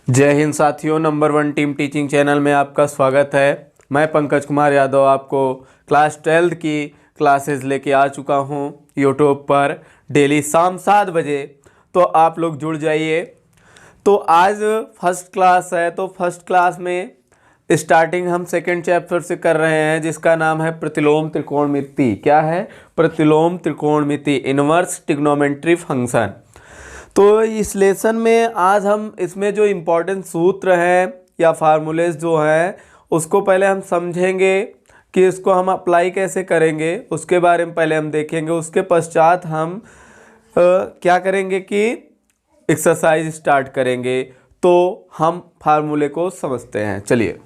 जय हिंद साथियों, number 1 team teaching channel में आपका स्वागत है। मैं पंकज कुमार यादव आपको क्लास 12 की क्लासेस लेके आ चुका हूं यूट्यूब पर डेली शाम 7 बजे। तो आप लोग जुड़ जाइए। तो आज फर्स्ट क्लास है, तो फर्स्ट क्लास में स्टार्टिंग हम सेकंड चैप्टर से कर रहे हैं जिसका नाम है प्रतिलोम त्रिकोणमिति। क्या है? प्रतिलोम त्रिकोणमिति, इनवर्स ट्रिग्नोमेट्री फंक्शन। तो इस लेसन में आज हम इसमें जो इम्पोर्टेंट सूत्र हैं या फार्मूलेज जो हैं उसको पहले हम समझेंगे कि इसको हम अप्लाई कैसे करेंगे, उसके बारे में पहले हम देखेंगे। उसके पश्चात हम क्या करेंगे कि एक्सरसाइज स्टार्ट करेंगे। तो हम फार्मूले को समझते हैं। चलिए,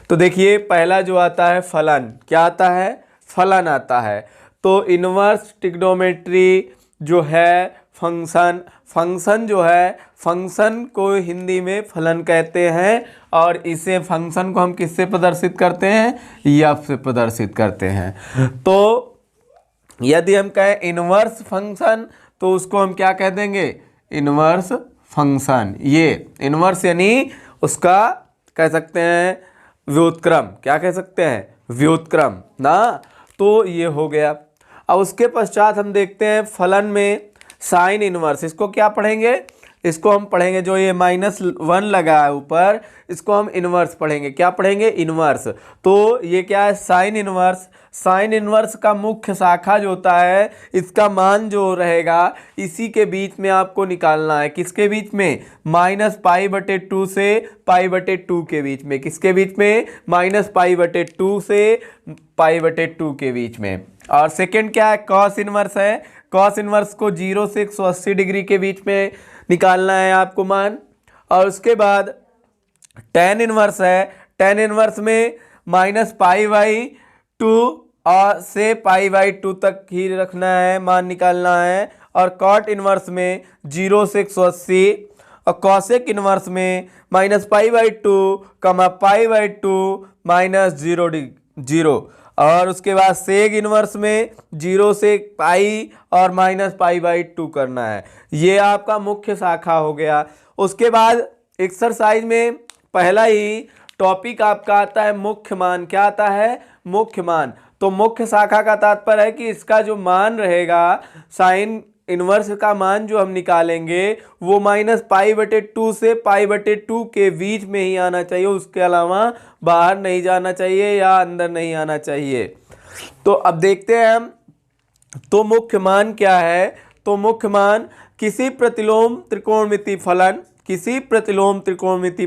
तो देखिए पहला जो आता है फलन। क्या आता है? फलन आता है। तो इनवर्स ट्रिग्नोमेट्री जो है फंक्शन जो है, फंक्शन को हिंदी में फलन कहते हैं और इसे फंक्शन को हम किससे प्रदर्शित करते हैं? एफ से प्रदर्शित करते हैं। तो यदि हम कहें इनवर्स फंक्शन तो उसको हम क्या कह देंगे? Inverse function. ये इनवर्स यानी उसका कह सकते हैं व्युत्क्रम। क्या कह सकते हैं? व्युत्क्रम ना। तो ये हो गया। अब उसके पश्चात हम देखते हैं फलन में साइन इनवर्स। इसको क्या पढ़ेंगे? इसको हम पढ़ेंगे जो ये -1 लगा है ऊपर, इसको हम इनवर्स पढ़ेंगे। क्या पढ़ेंगे? इनवर्स। तो ये क्या है? Sine inverse. साइन इनवर्स का मुख्य शाखा जो होता है, इसका मान जो रहेगा इसी के बीच में आपको निकालना है। किसके बीच में? -π/2 से π/2 के बीच में। किसके बीच में? -π/2 से π/2 के बीच में। और सेकंड क्या है? कॉस इनवर्स है। कॉस इनवर्स को 0 से 180 डिग्री के बीच में निकालना है आपको मान। और उसके बाद टेन इनवर्स है। टेन इनवर्स में -π/2 और से π/2 तक ही रखना है, मान निकालना है। और कॉट इनवर्स में 0 से 180 और कॉसेक इनवर्स में -π/2, π/2 -0 और उसके बाद सेग इनवर्स में 0 से पाई और -π/2 करना है। ये आपका मुख्य शाखा हो गया। उसके बाद एक्सरसाइज में पहला ही टॉपिक आपका आता है मुख्य मान। क्या आता है? मुख्य मान। तो मुख्य शाखा का तात्पर्य है कि इसका जो मान रहेगा, साइन इनवर्स का मान जो हम निकालेंगे वो -π/2 से π/2 के बीच में ही आना चाहिए। उसके अलावा बाहर नहीं जाना चाहिए या अंदर नहीं आना चाहिए। तो अब देखते हैं हम, तो मुख्य मान क्या है? तो मुख्य मान किसी प्रतिलोम त्रिकोणमिति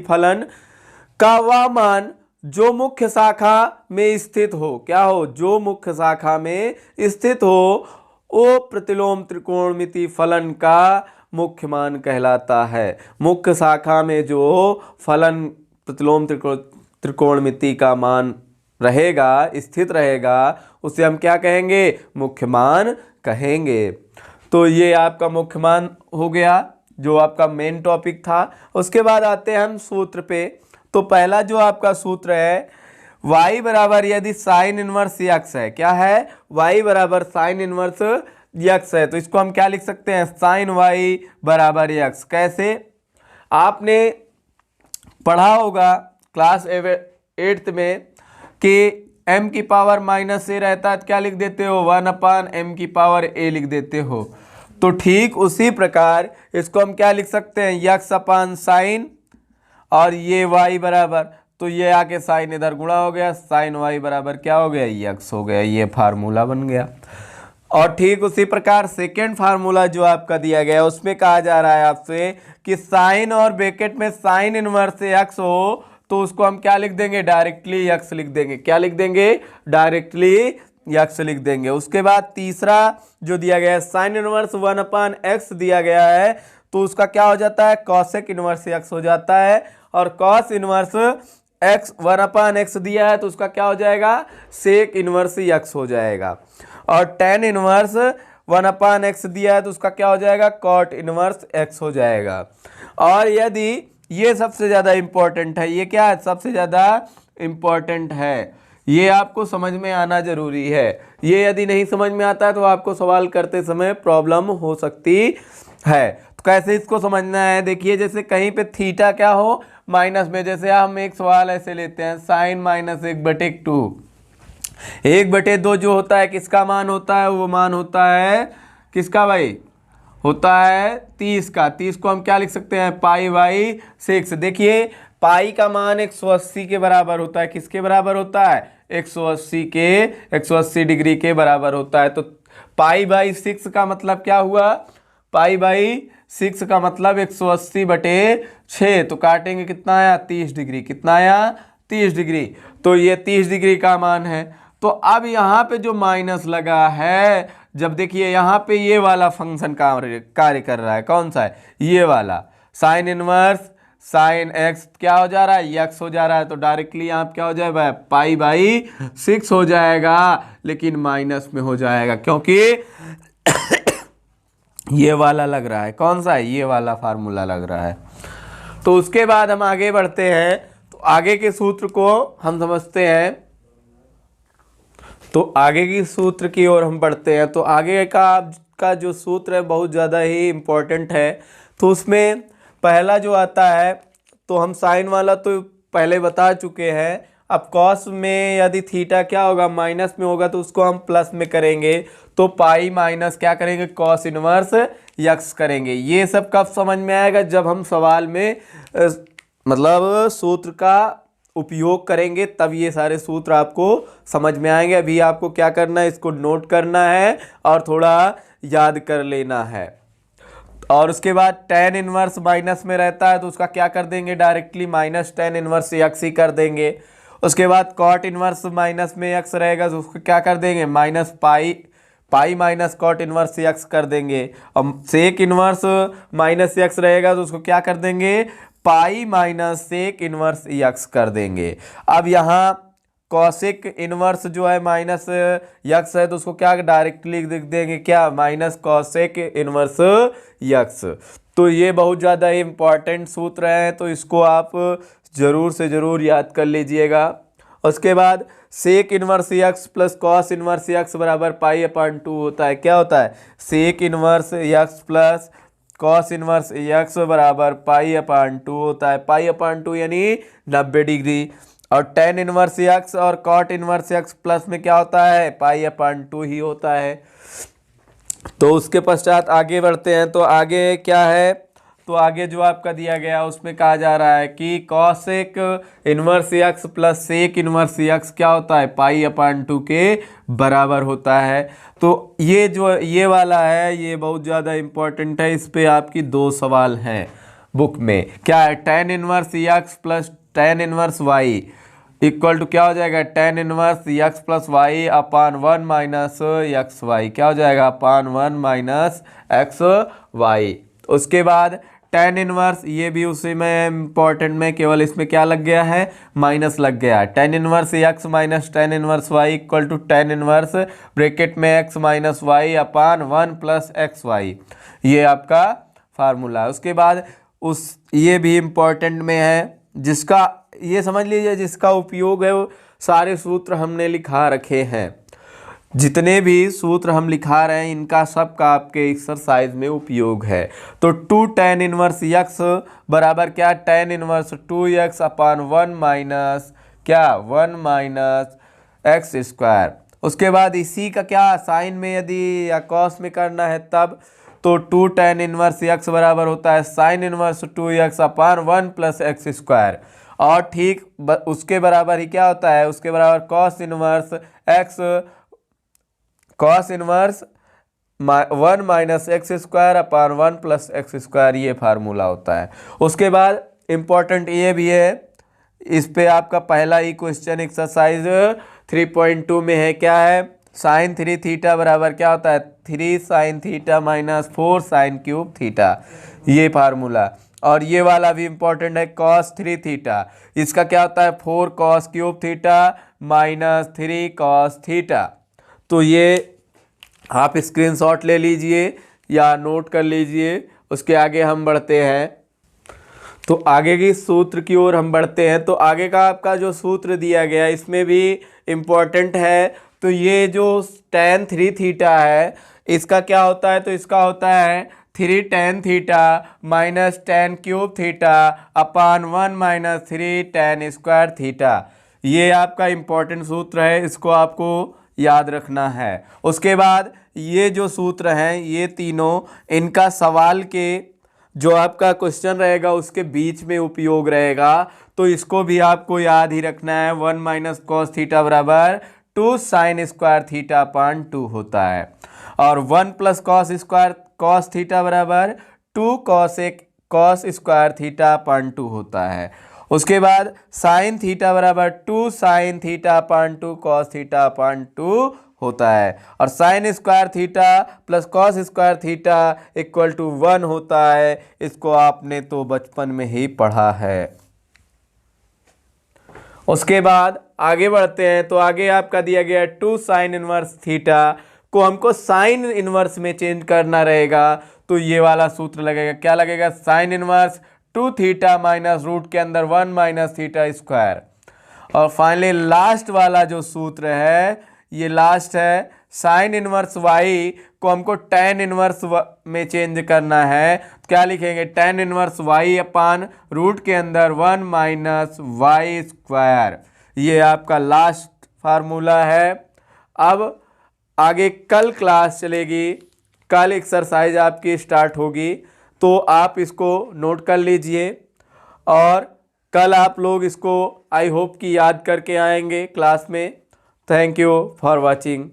फलन का वह मान जो मुख्य शाखा में स्थित हो। क्या हो? जो मुख्य शाखा में स्थित हो वो प्रतिलोम त्रिकोणमिति फलन का मुख्य मान कहलाता है। मुख्य शाखा में जो फलन प्रतिलोम त्रिकोणमिति का मान रहेगा, स्थित रहेगा, उसे हम क्या कहेंगे? मुख्य मान कहेंगे। तो ये आपका मुख्य मान हो गया जो आपका मेन टॉपिक था। उसके बाद आते हैं हम सूत्र पे। तो पहला जो आपका सूत्र है, y बराबर यदि साइन इनवर्स x है। क्या है? y बराबर साइन इनवर्स x है। तो इसको हम क्या लिख सकते हैं? साइन y बराबर x। कैसे? आपने पढ़ा होगा क्लास 8th में कि m की पावर -a रहता है तो क्या लिख देते हो? 1/m⁴ लिख देते हो। तो ठीक उसी प्रकार इसको हम क्या लिख सकते हैं? x/sin और ये y बराबर, तो ये आके साइन इधर गुणा हो गया, साइन y बराबर क्या हो गया? x हो गया। ये फार्मूला बन गया। और ठीक उसी प्रकार सेकेंड फार्मूला जो आपका दिया गया है उसमें कहा जा रहा है आपसे कि साइन और ब्रैकेट में साइन इनवर्स x हो तो उसको हम क्या लिख देंगे? डायरेक्टली x लिख देंगे। क्या लिख देंगे? डायरेक्टली x लिख देंगे। उसके बाद तीसरा जो दिया गया है साइन इनवर्स 1/x दिया गया है तो उसका क्या हो जाता है? कॉसेक इनवर्स x हो जाता है। और कॉस इनवर्स x 1/x दिया है तो उसका क्या हो जाएगा? सेक इनवर्स x हो जाएगा। और टेन इनवर्स 1/x दिया है तो उसका क्या हो जाएगा? कॉट इनवर्स x हो जाएगा। और यदि ये सबसे ज़्यादा इम्पोर्टेंट है, ये क्या है? सबसे ज़्यादा इम्पोर्टेंट है, ये आपको समझ में आना जरूरी है। ये यदि नहीं समझ में आता है तो आपको सवाल करते समय प्रॉब्लम हो सकती है। कैसे इसको समझना है, देखिए जैसे कहीं पे थीटा क्या हो माइनस में, जैसे हम एक सवाल ऐसे लेते हैं साइन माइनस 1/2, 1/2 जो होता है किसका मान होता है, वो मान होता है किसका भाई, होता है 30 का। 30 को हम क्या लिख सकते हैं, π/6। देखिए पाई का मान 180 के बराबर होता है, किसके बराबर होता है, 180 डिग्री के बराबर होता है। तो π/6 का मतलब क्या हुआ, π/6 का मतलब 180/6, तो काटेंगे कितना आया, 30 डिग्री, कितना आया, 30 डिग्री। तो ये 30 डिग्री का मान है। तो अब यहाँ पे जो माइनस लगा है, जब देखिए यहाँ पे ये वाला फंक्शन कार्य कर रहा है, कौन सा है, ये वाला साइन इनवर्स साइन एक्स क्या हो जा रहा है, यक्स हो जा रहा है। तो डायरेक्टली यहाँ क्या हो जाएगा, π/6 हो जाएगा, लेकिन माइनस में हो जाएगा क्योंकि ये वाला लग रहा है, कौन सा है, ये वाला फार्मूला लग रहा है। तो उसके बाद हम आगे बढ़ते हैं, तो आगे के सूत्र को हम समझते हैं, तो आगे की सूत्र की ओर हम बढ़ते हैं। तो आगे का जो सूत्र है बहुत ज़्यादा ही इम्पोर्टेंट है। तो उसमें पहला जो आता है, तो हम साइन वाला तो पहले बता चुके हैं। अब कॉस में यदि थीटा क्या होगा, माइनस में होगा, तो उसको हम प्लस में करेंगे, तो पाई माइनस क्या करेंगे, कॉस इनवर्स यक्स करेंगे। ये सब कब समझ में आएगा, जब हम सवाल में मतलब सूत्र का उपयोग करेंगे, तब ये सारे सूत्र आपको समझ में आएंगे। अभी आपको क्या करना है, इसको नोट करना है और थोड़ा याद कर लेना है। और उसके बाद tan इनवर्स माइनस में रहता है, तो उसका क्या कर देंगे, directly minus tan inverse X ही कर देंगे। उसके बाद cot इनवर्स माइनस में यक्स रहेगा, तो उसको क्या कर देंगे, minus pi minus cot inverse x कर देंगे। और सेक इनवर्स माइनस यक्स रहेगा, तो उसको क्या कर देंगे, pi minus sec inverse x कर देंगे। अब यहाँ कॉसेक इनवर्स जो है माइनस यक्स है, तो उसको क्या डायरेक्टली लिख देंगे, क्या, माइनस कॉसेक इनवर्स यक्स। तो ये बहुत ज़्यादा इंपॉर्टेंट सूत्र है, तो इसको आप ज़रूर से ज़रूर याद कर लीजिएगा। उसके बाद sec inverse x plus cos inverse x बराबर π/2 होता है। क्या होता है, sec inverse x plus cos inverse x बराबर π/2 होता है। π/2 यानी 90 डिग्री। और tan इनवर्स यक्स और cot इनवर्स यक्स प्लस में क्या होता है, π/2 ही होता है। तो उसके पश्चात आगे बढ़ते हैं। तो आगे क्या है, तो आगे जो आपका दिया गया उसमें कहा जा रहा है कि cosec inverse x plus sec inverse x क्या होता है, π/2 के बराबर होता है। तो ये जो ये वाला है, ये बहुत ज़्यादा इम्पोर्टेंट है। इस पे आपकी 2 सवाल हैं बुक में। क्या है, tan inverse x plus tan inverse Y equal to क्या हो जाएगा, tan inverse x plus Y upon 1 minus X Y, क्या हो जाएगा, अपान 1 माइनस एक्स वाई। उसके बाद tan इनवर्स, ये भी उसी में इम्पॉर्टेंट में, केवल इसमें क्या लग गया है, माइनस लग गया है। tan inverse x minus tan inverse Y equal to tan inverse bracket में x minus y upon 1 plus x y, ये आपका फार्मूला है। उसके बाद ये भी इम्पॉर्टेंट में है, जिसका ये समझ लीजिए, जिसका उपयोग है वो सारे सूत्र हमने लिखा रखे हैं। जितने भी सूत्र हम लिखा रहे हैं, इनका सबका आपके एक्सरसाइज में उपयोग है। तो 2 tan इनवर्स यक्स बराबर क्या, tan इनवर्स 2x अपान 1 माइनस क्या, 1 माइनस एक्स स्क्वायर। उसके बाद इसी का क्या, साइन में यदि या कॉस में करना है तब, तो 2 tan इनवर्स यक्स बराबर होता है साइन इनवर्स 2x अपान 1 प्लस एक्स स्क्वायर। और ठीक उसके बराबर ही क्या होता है, उसके बराबर cos inverse x, cos inverse 1 minus x square upon 1 plus x square, ये फार्मूला होता है। उसके बाद इम्पोर्टेंट ये भी है, इस पे आपका पहला ही क्वेश्चन एक्सरसाइज 3.2 में है, क्या है, साइन 3 थीटा बराबर क्या होता है, 3 sine theta minus 4 sine cube theta, ये फार्मूला। और ये वाला भी इम्पोर्टेंट है, कॉस 3 थीटा, इसका क्या होता है, 4 cos cube theta minus 3 cos theta. तो ये आप स्क्रीनशॉट ले लीजिए या नोट कर लीजिए। उसके आगे हम बढ़ते हैं, तो आगे की सूत्र की ओर हम बढ़ते हैं। तो आगे का आपका जो सूत्र दिया गया इसमें भी इम्पोर्टेंट है। तो ये जो tan 3 थीटा है, इसका क्या होता है, तो इसका होता है 3 tan theta minus tan cube theta upon 1 minus 3 tan square theta. ये आपका इम्पोर्टेंट सूत्र है, इसको आपको याद रखना है। उसके बाद ये जो सूत्र हैं ये तीनों, इनका सवाल के जो आपका क्वेश्चन रहेगा उसके बीच में उपयोग रहेगा, तो इसको भी आपको याद ही रखना है। 1 माइनस कॉस थीटा बराबर 2 साइन स्क्वायर थीटा अपान 2 होता है, और 1 प्लस कॉस थीटा बराबर 2 कॉस स्क्वायर थीटा अपान 2 होता है। उसके बाद साइन थीटा बराबर 2 sine theta upon 2 cos theta upon 2 होता है, और sine square theta plus cos square theta equal to 1 होता है। इसको आपने तो बचपन में ही पढ़ा है। उसके बाद आगे बढ़ते हैं, तो आगे आपका दिया गया 2 साइन इनवर्स थीटा को हमको साइन इनवर्स में चेंज करना रहेगा, तो ये वाला सूत्र लगेगा। क्या लगेगा? Sine inverse 2 theta minus root के अंदर 1 माइनस थीटा स्क्वायर। और फाइनली लास्ट वाला जो सूत्र है, ये लास्ट है, साइन इनवर्स वाई को हमको टैन इनवर्स में चेंज करना है। तो क्या लिखेंगे? Tan inverse y upon root के अंदर 1 माइनस वाई स्क्वायर। ये आपका लास्ट फार्मूला है। अब आगे कल क्लास चलेगी, कल एक्सरसाइज आपकी स्टार्ट होगी, तो आप इसको नोट कर लीजिए, और कल आप लोग इसको आई होप कि याद करके आएंगे क्लास में। Thank you for watching.